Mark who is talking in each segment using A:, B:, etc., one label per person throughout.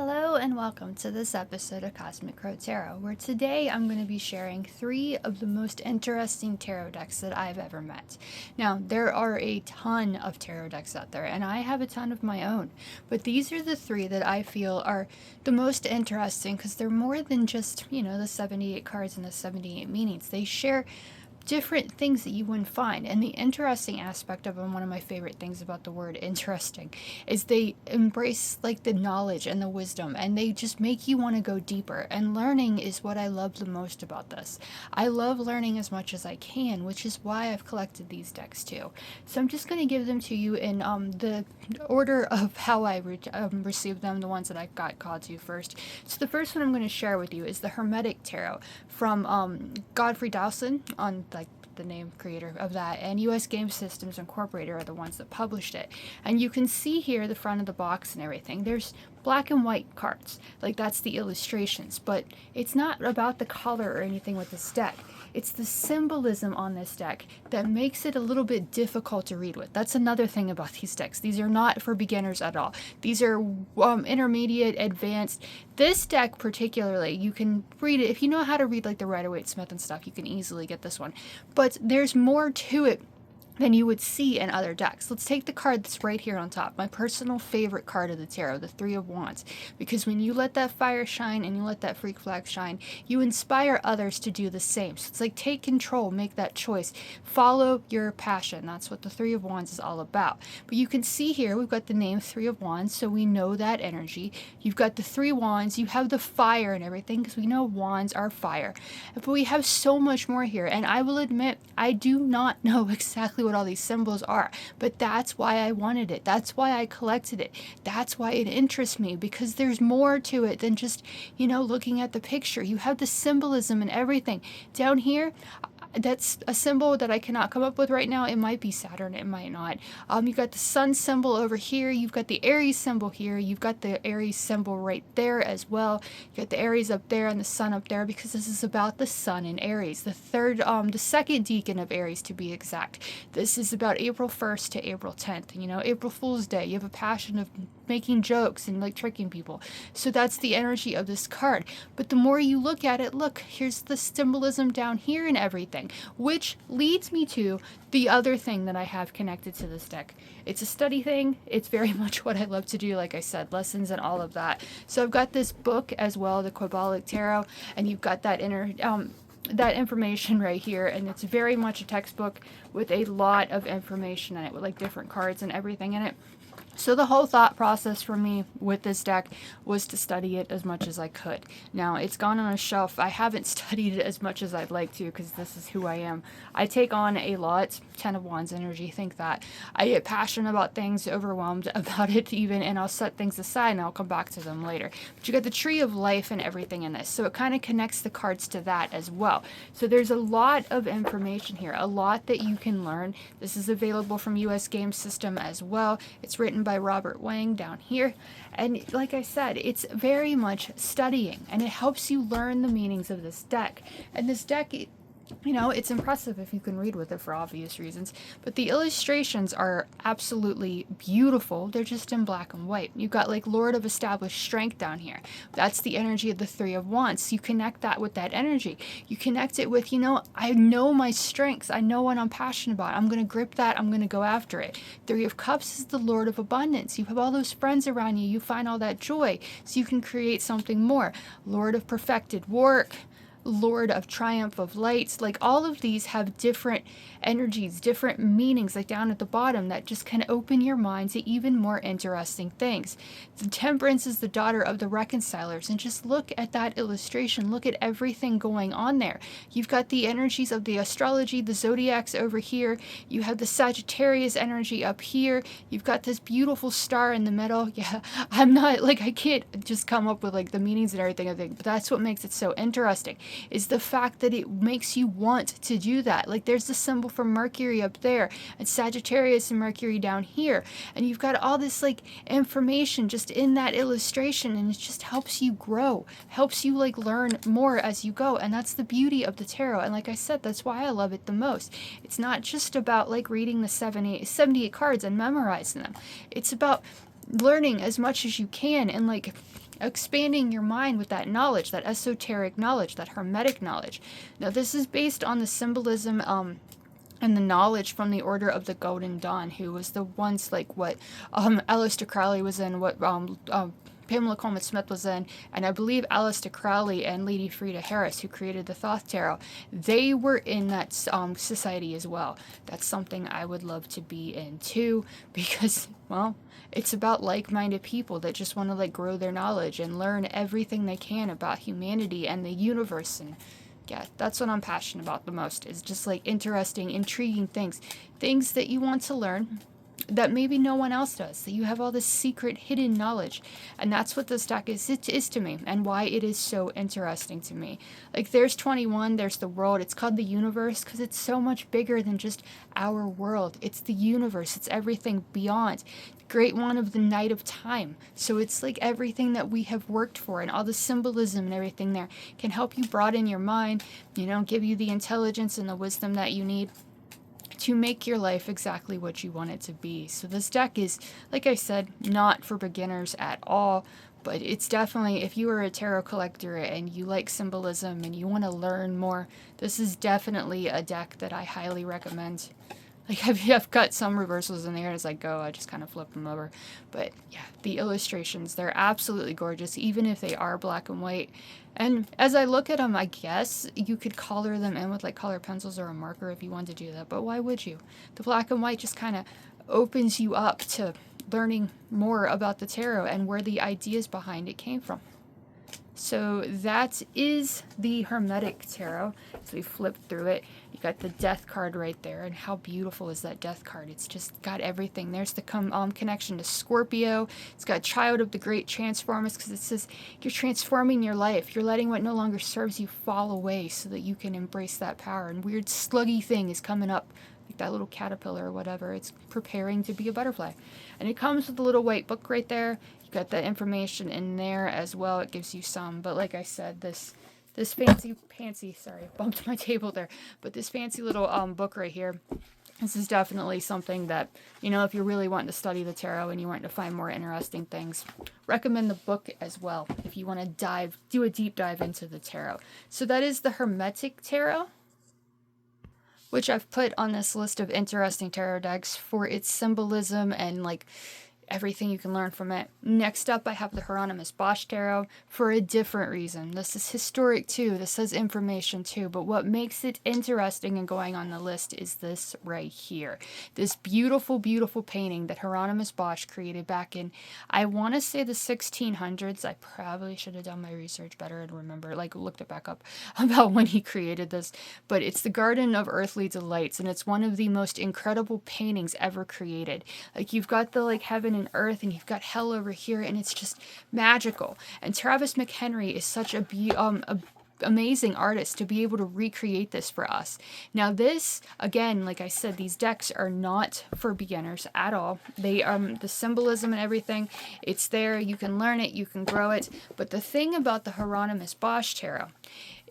A: Hello and welcome to this episode of Cosmic Crow Tarot, where today I'm going to be sharing 3 of the most interesting tarot decks that I've ever met. Now, there are a ton of tarot decks out there, and I have a ton of my own, but these are the 3 that I feel are the most interesting because they're more than just, the 78 cards and the 78 meanings. They share different things that you wouldn't find. And the interesting aspect of them, one of my favorite things about the word interesting, is they embrace like the knowledge and the wisdom, and they just make you want to go deeper. And learning is what I love the most about this. I love learning as much as I can, which is why I've collected these decks too. So I'm just going to give them to you in the order of how I received them, the ones that I got called to first. So the first one I'm going to share with you is the Hermetic Tarot from Godfrey Dowson, on the name creator of that, and US Game Systems Incorporated are the ones that published it. And you can see here the front of the box and everything. There's black and white cards, like that's the illustrations, but it's not about the color or anything with this deck. It's the symbolism on this deck that makes it a little bit difficult to read with. That's another thing about these decks. These are not for beginners at all. These are intermediate, advanced. This deck particularly, you can read it. If you know how to read like the Rider-Waite-Smith and stuff, you can easily get this one. But there's more to it than you would see in other decks. Let's take the card that's right here on top, my personal favorite card of the tarot, the Three of Wands, because when you let that fire shine and you let that freak flag shine, you inspire others to do the same. So it's like take control, make that choice, follow your passion. That's what the Three of Wands is all about. But you can see here we've got the name Three of Wands, so we know that energy. You've got the 3 wands, you have the fire and everything, because we know wands are fire. But we have so much more here, and I will admit I do not know exactly what all these symbols are, but that's why I wanted it. That's why I collected it. That's why it interests me, because there's more to it than just, looking at the picture. You have the symbolism and everything. Down here, that's a symbol that I cannot come up with right now. It might be Saturn, it might not. You've got the sun symbol over here. You've got the Aries symbol here. You've got the Aries symbol right there as well. You've got the Aries up there and the sun up there, because this is about the sun in Aries. The second decan of Aries, to be exact. This is about April 1st to April 10th. April Fool's Day. You have a passion of making jokes and like tricking people. So that's the energy of this card. But the more you look at it, look, here's the symbolism down here and everything, which leads me to the other thing that I have connected to this deck. It's a study thing. It's very much what I love to do, like I said, lessons and all of that. So I've got this book as well, the Quabalic Tarot, and you've got that that information right here, and it's very much a textbook with a lot of information in it, with like different cards and everything in it. So the whole thought process for me with this deck was to study it as much as I could. Now, it's gone on a shelf. I haven't studied it as much as I'd like to, because this is who I am. I take on a lot, 10 of Wands energy, think that. I get passionate about things, overwhelmed about it even, and I'll set things aside and I'll come back to them later. But you got the Tree of Life and everything in this, so it kind of connects the cards to that as well. So there's a lot of information here, a lot that you can learn. This is available from US Game System as well. It's written by Robert Wang down here, and like I said, it's very much studying, and it helps you learn the meanings of this deck. And this deck, it's impressive if you can read with it for obvious reasons, but the illustrations are absolutely beautiful. They're just in black and white. You've got like Lord of Established Strength down here. That's the energy of the Three of Wands. You connect that with that energy. You connect it with, I know my strengths. I know what I'm passionate about. I'm going to grip that. I'm going to go after it. Three of Cups is the Lord of Abundance. You have all those friends around you. You find all that joy, so you can create something more. Lord of Perfected Work, Lord of Triumph of Lights, like all of these have different energies, different meanings, like down at the bottom, that just can open your mind to even more interesting things. The Temperance is the daughter of the Reconcilers, and just look at that illustration. Look at everything going on there. You've got the energies of the astrology, the zodiacs over here. You have the Sagittarius energy up here. You've got this beautiful star in the middle. Yeah, I'm not like, I can't just come up with like the meanings and everything, I think, but that's what makes it so interesting, is the fact that it makes you want to do that. Like there's the symbol for Mercury up there, and Sagittarius and Mercury down here, and you've got all this like information just in that illustration, and it just helps you grow, helps you like learn more as you go. And that's the beauty of the tarot, and like I said, that's why I love it the most. It's not just about like reading the 78 cards and memorizing them. It's about learning as much as you can and like expanding your mind with that knowledge, that esoteric knowledge, that hermetic knowledge. Now, this is based on the symbolism and the knowledge from the Order of the Golden Dawn, who was the ones like what Aleister Crowley was in, what Pamela Coleman Smith was in, and I believe Aleister Crowley and Lady Frida Harris, who created the Thoth Tarot, they were in that society as well. That's something I would love to be in too, because, well, it's about like-minded people that just want to like grow their knowledge and learn everything they can about humanity and the universe. And yeah, that's what I'm passionate about the most, is just like interesting, intriguing things that you want to learn that maybe no one else does, that you have all this secret hidden knowledge. And that's what this deck is to me, and why it is so interesting to me. Like, there's 21, there's the world. It's called the universe because it's so much bigger than just our world. It's the universe. It's everything beyond. Great one of the night of time. So it's like everything that we have worked for, and all the symbolism and everything there can help you broaden your mind, give you the intelligence and the wisdom that you need to make your life exactly what you want it to be. So this deck is, like I said, not for beginners at all, but it's definitely, if you are a tarot collector and you like symbolism and you want to learn more, this is definitely a deck that I highly recommend. Like, I've got some reversals in there as I go. I just kind of flip them over. But yeah, the illustrations, they're absolutely gorgeous, even if they are black and white. And as I look at them, I guess you could color them in with like color pencils or a marker if you wanted to do that. But why would you? The black and white just kind of opens you up to learning more about the tarot and where the ideas behind it came from. So that is the Hermetic Tarot. So we flipped through it. You got the Death card right there, and how beautiful is that Death card? It's just got everything. There's the connection to Scorpio. It's got Child of the Great Transformers, because it says you're transforming your life. You're letting what no longer serves you fall away so that you can embrace that power. And weird sluggy thing is coming up, like that little caterpillar or whatever. It's preparing to be a butterfly. And it comes with a little white book right there. You got that information in there as well. It gives you some, but like I said, this fancy, sorry, I bumped my table there, but this fancy little book right here, this is definitely something that, if you're really wanting to study the tarot and you want to find more interesting things, recommend the book as well if you want to do a deep dive into the tarot. So that is the Hermetic Tarot, which I've put on this list of interesting tarot decks for its symbolism and like everything you can learn from it. Next up, I have the Hieronymus Bosch Tarot for a different reason. This is historic too. This has information too. But what makes it interesting and going on the list is this right here. This beautiful, beautiful painting that Hieronymus Bosch created back in, I want to say the 1600s. I probably should have done my research better and looked it back up about when he created this. But it's the Garden of Earthly Delights, and it's one of the most incredible paintings ever created. Like, you've got the heaven and earth, and you've got hell over here, and it's just magical. And Travis McHenry is such a amazing artist to be able to recreate this for us. Now this, again, like I said, these decks are not for beginners at all. They the symbolism and everything, it's there. You can learn it, you can grow it. But the thing about the Hieronymus Bosch Tarot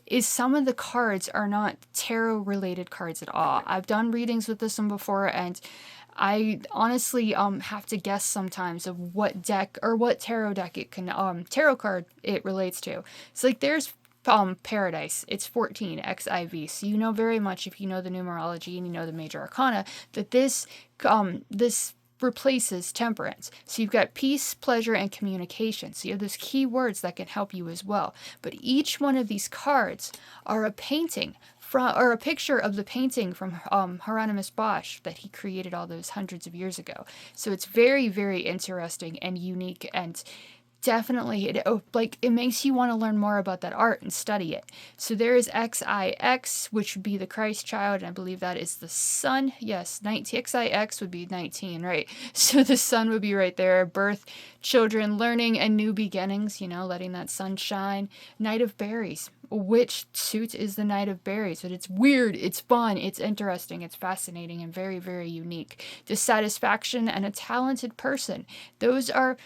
A: is some of the cards are not tarot related cards at all. I've done readings with this one before, and I honestly have to guess sometimes of what deck or what tarot deck it can tarot card it relates to. It's like there's Paradise. It's 14 XIV. So you know very much, if you know the numerology and you know the major arcana, that this replaces Temperance. So you've got peace, pleasure, and communication. So you have those key words that can help you as well. But each one of these cards are a painting or a picture of the painting from Hieronymus Bosch that he created all those hundreds of years ago. So it's very, very interesting and unique, and definitely it makes you want to learn more about that art and study it. So there is XIX, which would be the Christ child, and I believe that is the sun. Yes, 19 XIX would be 19, right? So the sun would be right there. Birth, children, learning, and new beginnings, letting that sun shine. Knight of Berries, which suit is the Knight of Berries, but it's weird, it's fun, it's interesting, it's fascinating, and very, very unique. Dissatisfaction and a talented person. Those are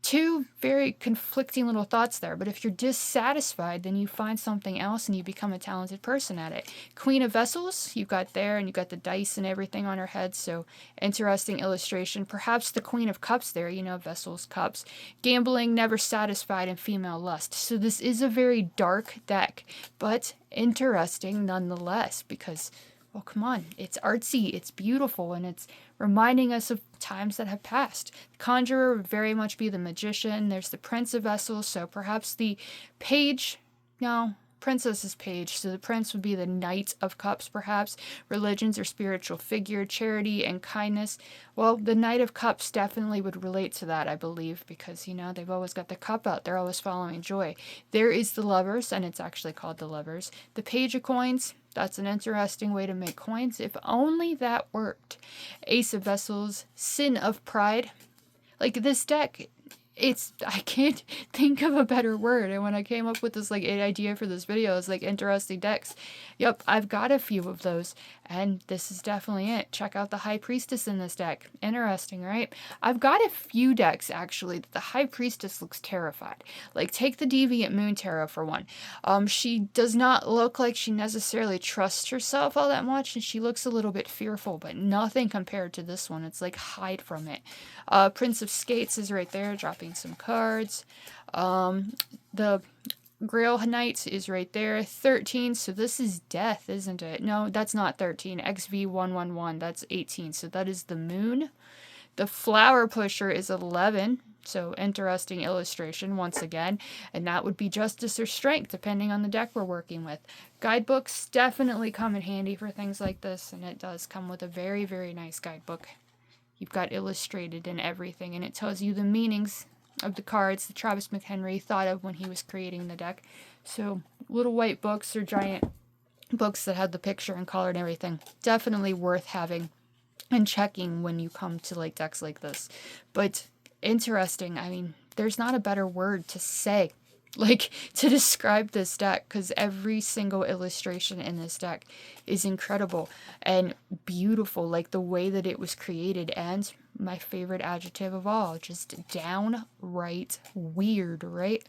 A: two very conflicting little thoughts there. But if you're dissatisfied, then you find something else and you become a talented person at it. Queen of Vessels, you've got there, and you've got the dice and everything on her head. So interesting illustration. Perhaps the Queen of Cups there, you know, Vessels, Cups. Gambling, never satisfied, and female lust. So this is a very dark deck, but interesting nonetheless, because, well, come on, it's artsy, it's beautiful, and it's reminding us of times that have passed. The Conjurer would very much be the Magician. There's the Prince of Vessels, so perhaps the Page, no, Princess's Page, so the Prince would be the Knight of Cups, perhaps. Religions or spiritual figure, charity and kindness. Well, the Knight of Cups definitely would relate to that, I believe, because, you know, they've always got the cup out. They're always following joy. There is the Lovers, and it's actually called the Lovers. The Page of Coins, that's an interesting way to make coins. If only that worked. Ace of Vessels, Sin of Pride. Like, this deck, I can't think of a better word. And when I came up with this like idea for this video, it's like interesting decks. Yep, I've got a few of those, and this is definitely it. Check out the High Priestess in this deck. Interesting, right? I've got a few decks actually that the High Priestess looks terrified. Like, take the Deviant Moon Tarot for one. She does not look like she necessarily trusts herself all that much, and she looks a little bit fearful, but nothing compared to this one. It's like hide from it. Prince of Skates is right there, dropping some cards. The Grail Knight is right there. 13, so this is death, isn't it? No, that's not 13. XV111, that's 18, so that is the moon. The Flower Pusher is 11, so interesting illustration once again, and that would be justice or strength, depending on the deck we're working with. Guidebooks definitely come in handy for things like this, and it does come with a very, very nice guidebook. You've got illustrated and everything, and it tells you the meanings of the cards that Travis McHenry thought of when he was creating the deck. So little white books or giant books that have the picture and color and everything. Definitely worth having and checking when you come to like decks like this. But interesting, I mean, there's not a better word to say like to describe this deck, because every single illustration in this deck is incredible and beautiful, like the way that it was created, and my favorite adjective of all, just downright weird, right?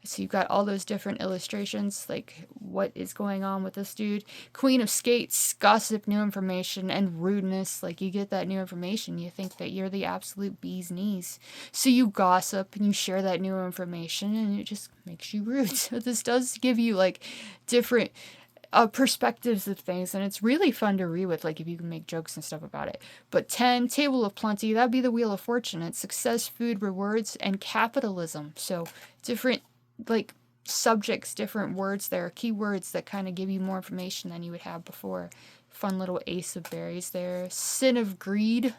A: So you've got all those different illustrations, like what is going on with this dude. Queen of Skates, gossip, new information, and rudeness. Like, you get that new information, you think that you're the absolute bee's knees. So you gossip and you share that new information, and it just makes you rude. So this does give you like different perspectives of things, and it's really fun to read with, like if you can make jokes and stuff about it. But 10, Table of Plenty, that'd be the Wheel of Fortune. It's success, food, rewards, and capitalism. So different like subjects, different words there, keywords that kind of give you more information than you would have before. Fun little Ace of Berries there. Sin of Greed.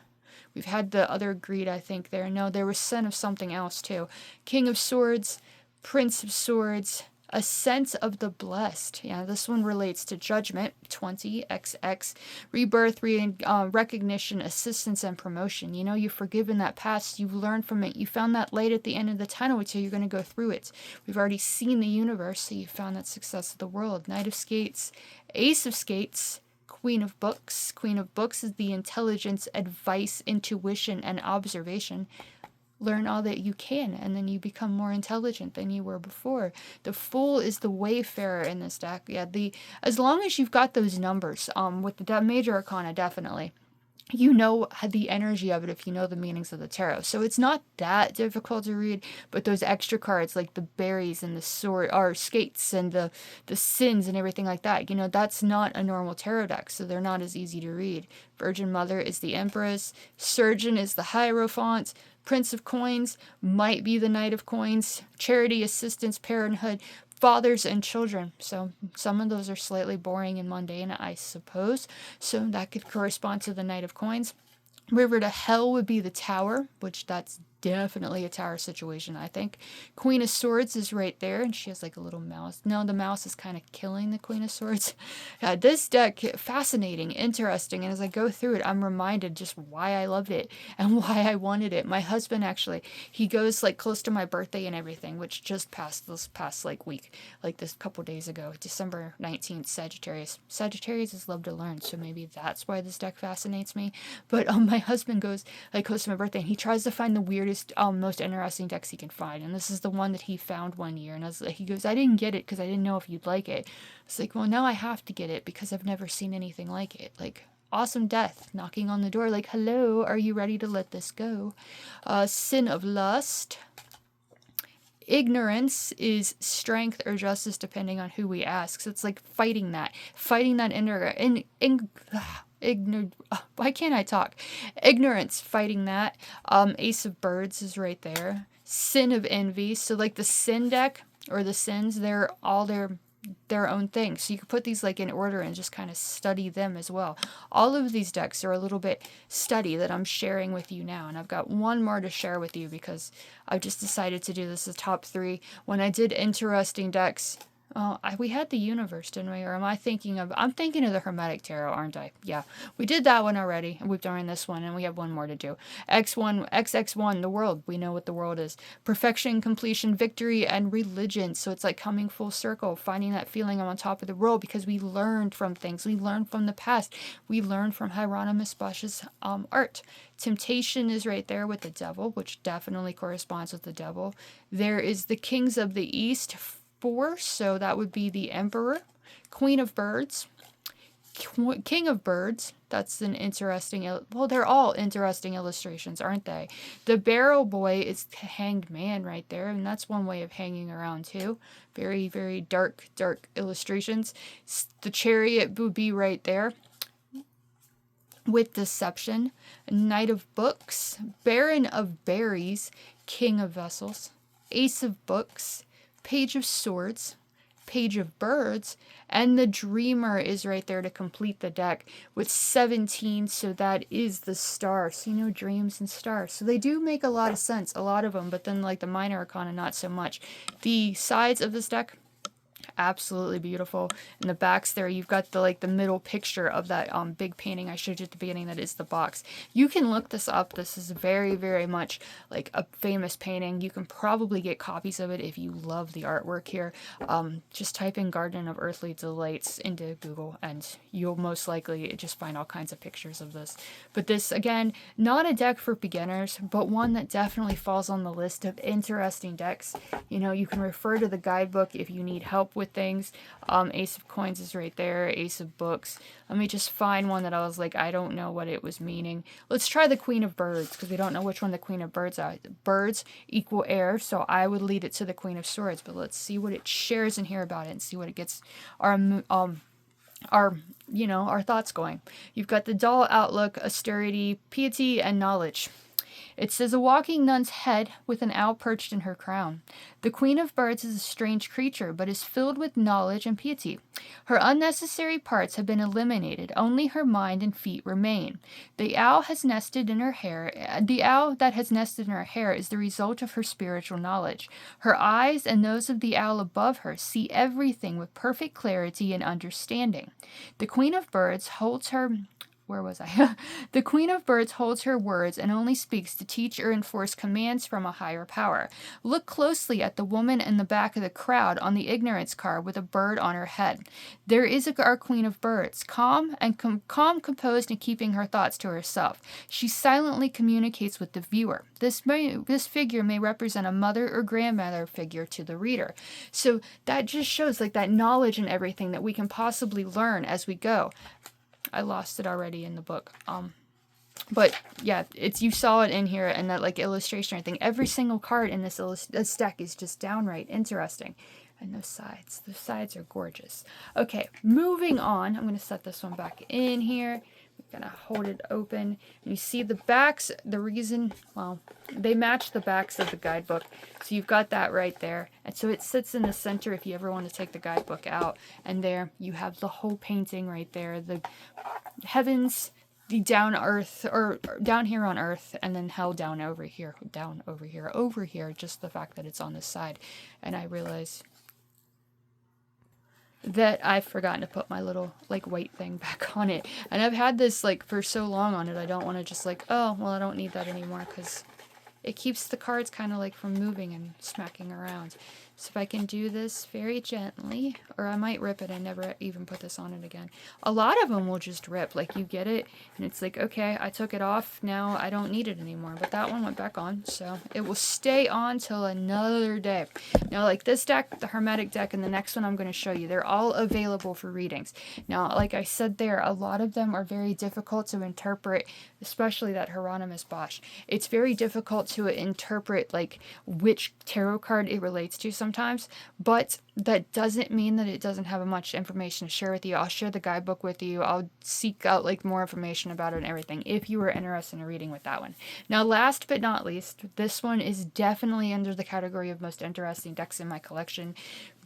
A: We've had the other greed, I think, there. No, there was sin of something else too. King of Swords, Prince of Swords, Ascent of the Blessed. Yeah, this one relates to Judgment, 20XX, Rebirth, recognition, assistance, and promotion. You know, you've forgiven that past, you've learned from it, you found that light at the end of the tunnel, so you're going to go through it. We've already seen the universe, so you found that success of the world. Knight of Skates, Ace of Skates, Queen of Books. Queen of Books is the intelligence, advice, intuition, and observation. Learn all that you can, and then you become more intelligent than you were before. The Fool is the wayfarer in this deck. Yeah, as long as you've got those numbers, with the major arcana, definitely, you know the energy of it if you know the meanings of the tarot. So it's not that difficult to read, but those extra cards like the berries and the sword or skates and the sins and everything like that, you know, that's not a normal tarot deck, so they're not as easy to read. Virgin Mother is the Empress, Surgeon is the Hierophant, Prince of Coins might be the Knight of Coins, Charity, Assistance, Parenthood, Fathers, and Children. So some of those are slightly boring and mundane, I suppose. So that could correspond to the Knight of Coins. River to Hell would be the Tower, which that's definitely a tower situation, I think. Queen of Swords is right there, and she has like a little mouse. No, the mouse is kind of killing the Queen of Swords. This deck, fascinating, interesting, and as I go through it, I'm reminded just why I loved it and why I wanted it. My husband, actually, he goes like close to my birthday and everything, which just passed this past like week, like this couple days ago, December 19th, Sagittarius. Sagittarius is love to learn, so maybe that's why this deck fascinates me. But my husband goes like close to my birthday, and he tries to find the weirdest weirdest, most interesting decks he can find. And this is the one that he found one year. And he goes, I didn't get it because I didn't know if you'd like it. It's like, well, now I have to get it because I've never seen anything like it. Like, awesome death knocking on the door like, hello, are you ready to let this go? Sin of lust. Ignorance is strength or justice depending on who we ask. So it's like fighting that inner why can't I talk? Ignorance, fighting that. Ace of Birds is right there. Sin of envy. So like the sin deck or the sins, they're all their own thing. So you can put these like in order and just kind of study them as well. All of these decks are a little bit study that I'm sharing with you now. And I've got one more to share with you because I've just decided to do this as top 3. When I did interesting decks, we had the universe, didn't we? Or I'm thinking of the Hermetic Tarot, aren't I? Yeah, we did that one already, and we've done this one, and we have one more to do. XX1, the world. We know what the world is. Perfection, completion, victory, and religion. So it's like coming full circle, finding that feeling I'm on top of the world because we learned from things. We learned from the past. We learned from Hieronymus Bosch's art. Temptation is right there with the devil, which definitely corresponds with the devil. There is the Kings of the East, 4, so that would be the Emperor, Queen of Birds, King of Birds. That's an interesting, well, they're all interesting illustrations, aren't they? The Barrel Boy is Hanged Man right there, and that's one way of hanging around too. Very, very dark illustrations. The Chariot would be right there with Deception. Knight of Books, Baron of Berries, King of Vessels, Ace of Books, Page of Swords, Page of Birds, and the Dreamer is right there to complete the deck with 17, so that is the star. So, dreams and stars. So they do make a lot of sense, a lot of them, but then like the minor arcana, not so much. The sides of this deck, absolutely beautiful. In the backs there, you've got the middle picture of that big painting I showed you at the beginning. That is the box. You can look this up. This is very, very much like a famous painting. You can probably get copies of it if you love the artwork here. Just type in Garden of Earthly Delights into Google and you'll most likely just find all kinds of pictures of this. But this, again, not a deck for beginners, but one that definitely falls on the list of interesting decks. You can refer to the guidebook if you need help with things. Ace of Coins is right there. Ace of Books. Let me just find one that I was like, I don't know what it was meaning. Let's try the Queen of Birds because we don't know which one the Queen of Birds are. Birds equal air, so I would lead it to the Queen of Swords. But let's see what it shares in here about it and see what it gets our thoughts going. You've got the dull outlook, austerity, piety, and knowledge. It says, a walking nun's head with an owl perched in her crown. The Queen of Birds is a strange creature, but is filled with knowledge and piety. Her unnecessary parts have been eliminated. Only her mind and feet remain. The owl that has nested in her hair is the result of her spiritual knowledge. Her eyes and those of the owl above her see everything with perfect clarity and understanding. The Queen of Birds holds her The Queen of Birds holds her words and only speaks to teach or enforce commands from a higher power. Look closely at the woman in the back of the crowd on the ignorance card with a bird on her head. There is our Queen of Birds, calm, composed, and keeping her thoughts to herself. She silently communicates with the viewer. This figure may represent a mother or grandmother figure to the reader. So that just shows like that knowledge and everything that we can possibly learn as we go. I lost it already in the book. But yeah, you saw it in here and that like illustration or thing. Every single card in this deck is just downright interesting. And those sides are gorgeous. Okay, moving on. I'm going to set this one back in here. I'm going to hold it open. And you see the backs, they match the backs of the guidebook. So you've got that right there. And so it sits in the center if you ever want to take the guidebook out. And there you have the whole painting right there. The heavens, the down earth, or down here on earth, and then hell down over here, over here, just the fact that it's on this side. And I realize that I've forgotten to put my little like white thing back on it. And I've had this like for so long on it, I don't want to just like, oh, well, I don't need that anymore because it keeps the cards kind of like from moving and smacking around. So if I can do this very gently, or I might rip it, I never even put this on it again. A lot of them will just rip, like you get it, and it's like, okay, I took it off, now I don't need it anymore. But that one went back on, so it will stay on till another day. Now, like this deck, the Hermetic deck, and the next one I'm going to show you, they're all available for readings. Now, like I said there, a lot of them are very difficult to interpret, especially that Hieronymus Bosch. It's very difficult to interpret, like, which tarot card it relates to sometimes, but that doesn't mean that it doesn't have much information to share with you. I'll share the guidebook with you. I'll seek out like more information about it and everything if you were interested in a reading with that one. Now, last but not least, this one is definitely under the category of most interesting decks in my collection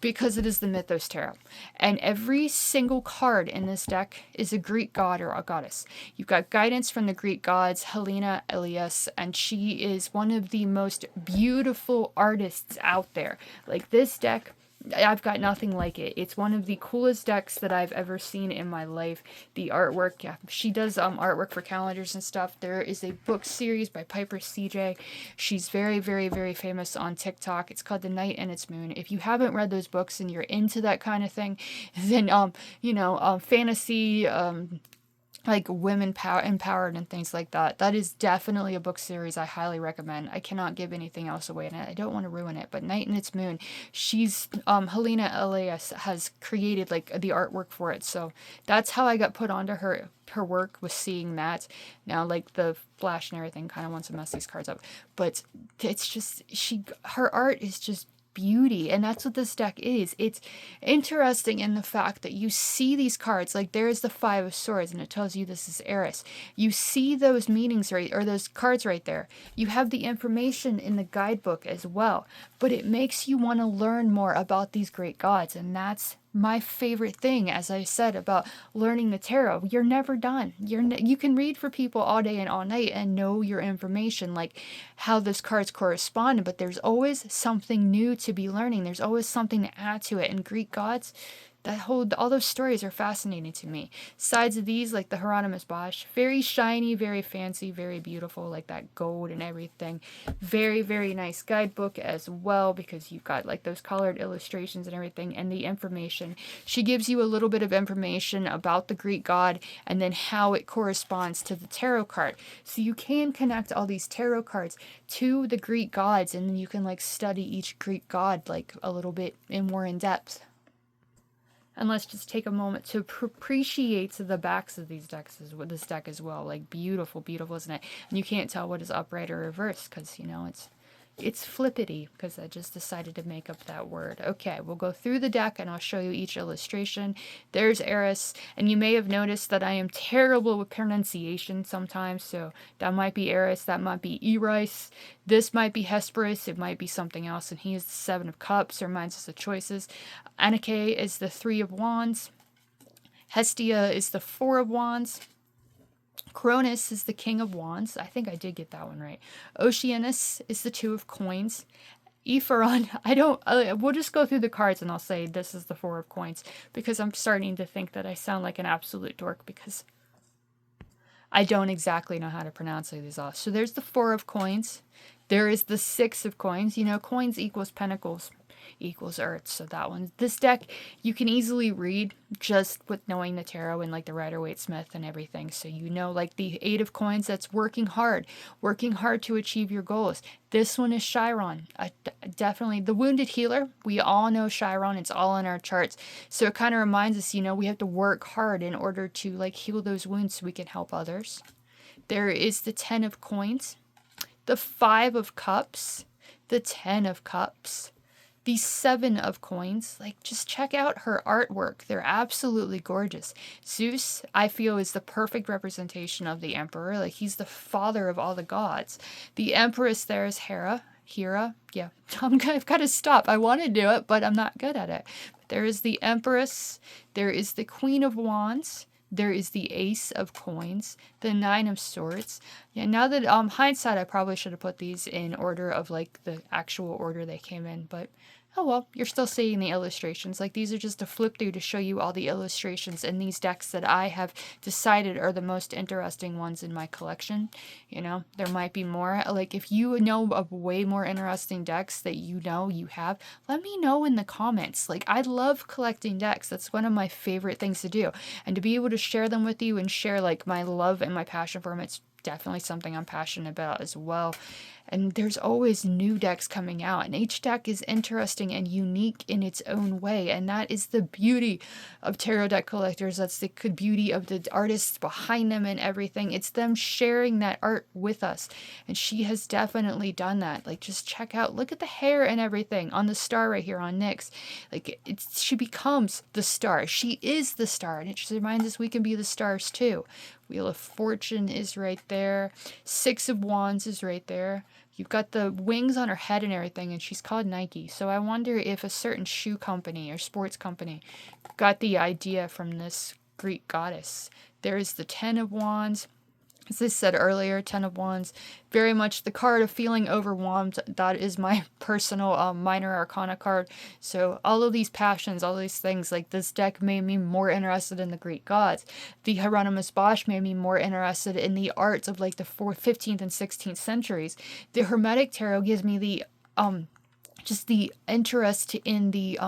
A: because it is the Mythos Tarot. And every single card in this deck is a Greek god or a goddess. You've got guidance from the Greek gods, Helena, Elias, and she is one of the most beautiful artists out there. Like this deck, I've got nothing like it. It's one of the coolest decks that I've ever seen in my life. The artwork, yeah, she does artwork for calendars and stuff. There is a book series by Piper CJ. She's very, very, very famous on TikTok. It's called The Night and Its Moon. If you haven't read those books and you're into that kind of thing, then fantasy, like women empowered and things like that. That is definitely a book series I highly recommend. I cannot give anything else away, and I don't want to ruin it. But Night and Its Moon, she's Helena Elias has created like the artwork for it. So that's how I got put onto her work, was seeing that. Now, like the flash and everything kind of wants to mess these cards up, but it's just her art is just beauty, and that's what this deck is. It's interesting in the fact that you see these cards, like there's the Five of Swords and it tells you this is Eris. You see those meanings right, or those cards right there. You have the information in the guidebook as well, but it makes you want to learn more about these great gods, and that's my favorite thing. As I said about learning the tarot, you're never done. You can read for people all day and all night and know your information, like how those cards correspond, but there's always something new to be learning. There's always something to add to it. And Greek gods, all those stories are fascinating to me. Sides of these, like the Hieronymus Bosch, very shiny, very fancy, very beautiful, like that gold and everything. Very, very nice guidebook as well, because you've got like those colored illustrations and everything, and the information. She gives you a little bit of information about the Greek god and then how it corresponds to the tarot card. So you can connect all these tarot cards to the Greek gods, and then you can like study each Greek god like a little bit more in depth. And let's just take a moment to appreciate the backs of these decks, this deck as well. Like beautiful, beautiful, isn't it? And you can't tell what is upright or reversed because, it's flippity, because I just decided to make up that word. Okay, we'll go through the deck and I'll show you each illustration. There's Eris, and you may have noticed that I am terrible with pronunciation sometimes, so that might be Eris, that might be Eris, this might be Hesperus, it might be something else, and he is the Seven of Cups, or reminds us of choices. Anarche is the Three of Wands. Hestia is the Four of Wands. Cronus is the King of Wands. I think I did get that one right. Oceanus is the Two of Coins. Ephron, we'll just go through the cards and I'll say this is the Four of Coins, because I'm starting to think that I sound like an absolute dork because I don't exactly know how to pronounce these off. So there's the Four of Coins. There is the Six of Coins. Coins equals pentacles equals earth. So that one. This deck, you can easily read just with knowing the tarot and like the Rider-Waite-Smith and everything. So like the Eight of Coins, that's working hard to achieve your goals. This one is Chiron. Definitely the Wounded Healer. We all know Chiron. It's all in our charts. So it kind of reminds us, we have to work hard in order to like heal those wounds so we can help others. There is the Ten of Coins, the Five of Cups, the Ten of Cups, the Seven of Coins. Like, just check out her artwork. They're absolutely gorgeous. Zeus, I feel, is the perfect representation of the emperor. Like, he's the father of all the gods. The empress there is Hera. Yeah, I've got to stop. I want to do it, but I'm not good at it. There is the Empress. There is the Queen of Wands. There is the Ace of Coins, the Nine of Swords. Yeah, now that hindsight, I probably should have put these in order of like the actual order they came in, but oh well, you're still seeing the illustrations. Like these are just a flip through to show you all the illustrations in these decks that I have decided are the most interesting ones in my collection. You know, there might be more. Like if you know of way more interesting decks that you know you have, let me know in the comments. Like I love collecting decks. That's one of my favorite things to do. And to be able to share them with you and share like my love and my passion for them, it's definitely something I'm passionate about as well. And there's always new decks coming out, and each deck is interesting and unique in its own way. And that is the beauty of tarot deck collectors. That's the beauty of the artists behind them and everything. It's them sharing that art with us. And she has definitely done that. Like, just check out, look at the hair and everything on the star right here on Nyx. Like, she becomes the star. She is the star. And it just reminds us we can be the stars too. Wheel of Fortune is right there. Six of Wands is right there. You've got the wings on her head and everything, and she's called Nike. So I wonder if a certain shoe company or sports company got the idea from this Greek goddess. There's the Ten of Wands. As I said earlier, Ten of Wands, very much the card of feeling overwhelmed. That is my personal minor arcana card. So all of these passions, all these things, like this deck made me more interested in the Greek gods. The Hieronymus Bosch made me more interested in the arts of like the 15th and 16th centuries. The Hermetic Tarot gives me the just the interest in the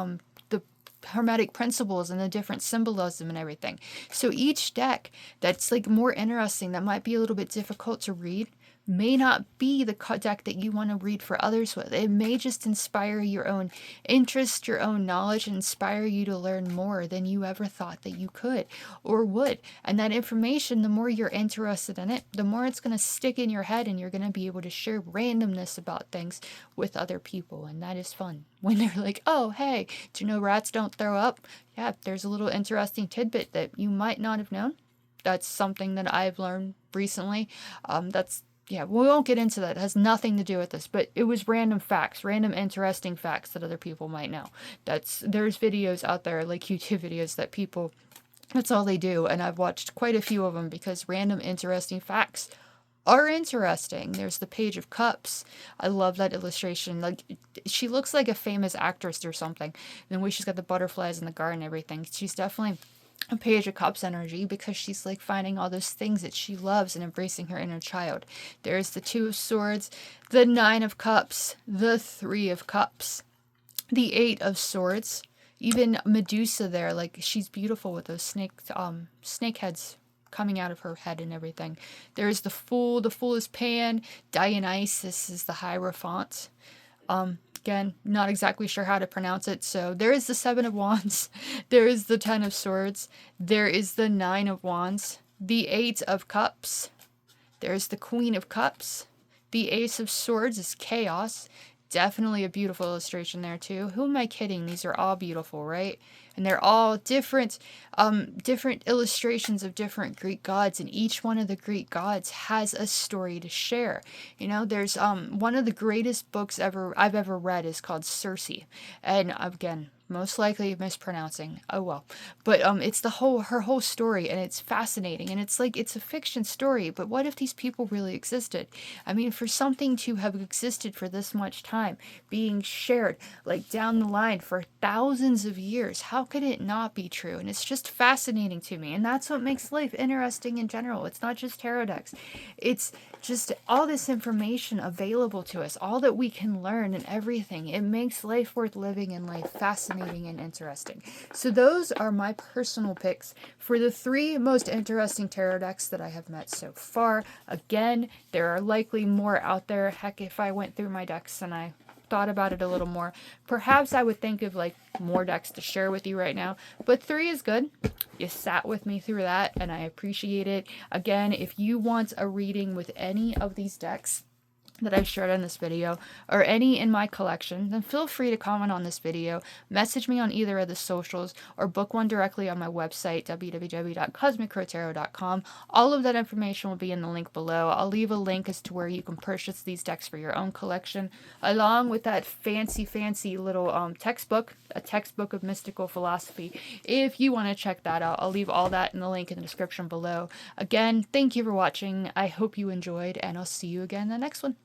A: hermetic principles and the different symbolism and everything. So each deck that's like more interesting, that might be a little bit difficult to read, may not be the deck that you want to read for others with. It may just inspire your own interest, your own knowledge, and inspire you to learn more than you ever thought that you could or would. And that information, the more you're interested in it, the more it's going to stick in your head, and you're going to be able to share randomness about things with other people. And that is fun. When they're like, oh, hey, do you know rats don't throw up? Yeah, there's a little interesting tidbit that you might not have known. That's something that I've learned recently. Yeah, we won't get into that. It has nothing to do with this, but it was random facts, random interesting facts that other people might know. There's videos out there, like YouTube videos, that people, that's all they do, and I've watched quite a few of them because random interesting facts are interesting. There's the Page of Cups. I love that illustration. Like, she looks like a famous actress or something. The way she's got the butterflies in the garden and everything. She's definitely a Page of Cups energy because she's like finding all those things that she loves and embracing her inner child. There's the Two of Swords, the Nine of Cups, the Three of Cups, the Eight of Swords, even Medusa there. Like, she's beautiful with those snake heads coming out of her head and everything. There's the Fool. The Fool is Pan. Dionysus is the Hierophant. Again, not exactly sure how to pronounce it. So there is the Seven of Wands. There is the Ten of Swords. There is the Nine of Wands. The Eight of Cups. There's the Queen of Cups. The Ace of Swords is Chaos. Definitely a beautiful illustration there too. Who am I kidding? These are all beautiful, right? And they're all different illustrations of different Greek gods, and each one of the Greek gods has a story to share. You know, there's one of the greatest books I've ever read is called Circe, and again, most likely mispronouncing. Oh well, but it's her whole story, and it's fascinating, and it's like it's a fiction story. But what if these people really existed? I mean, for something to have existed for this much time, being shared like down the line for thousands of years, how could it not be true? And it's just fascinating to me, and that's what makes life interesting in general. It's not just tarot decks; it's just all this information available to us, all that we can learn and everything. It makes life worth living and life fascinating and interesting. So those are my personal picks for the 3 most interesting tarot decks that I have met so far. Again, there are likely more out there. Heck, if I went through my decks and I thought about it a little more, perhaps I would think of like more decks to share with you right now, but 3 is good. You sat with me through that, and I appreciate it. Again, if you want a reading with any of these decks, that I've shared in this video or any in my collection, then feel free to comment on this video, message me on either of the socials, or book one directly on my website, www.cosmiccrowtarot.com. All of that information will be in the link below. I'll leave a link as to where you can purchase these decks for your own collection, along with that fancy little textbook, a textbook of mystical philosophy. If you want to check that out, I'll leave all that in the link in the description below. Again, thank you for watching. I hope you enjoyed, and I'll see you again in the next one.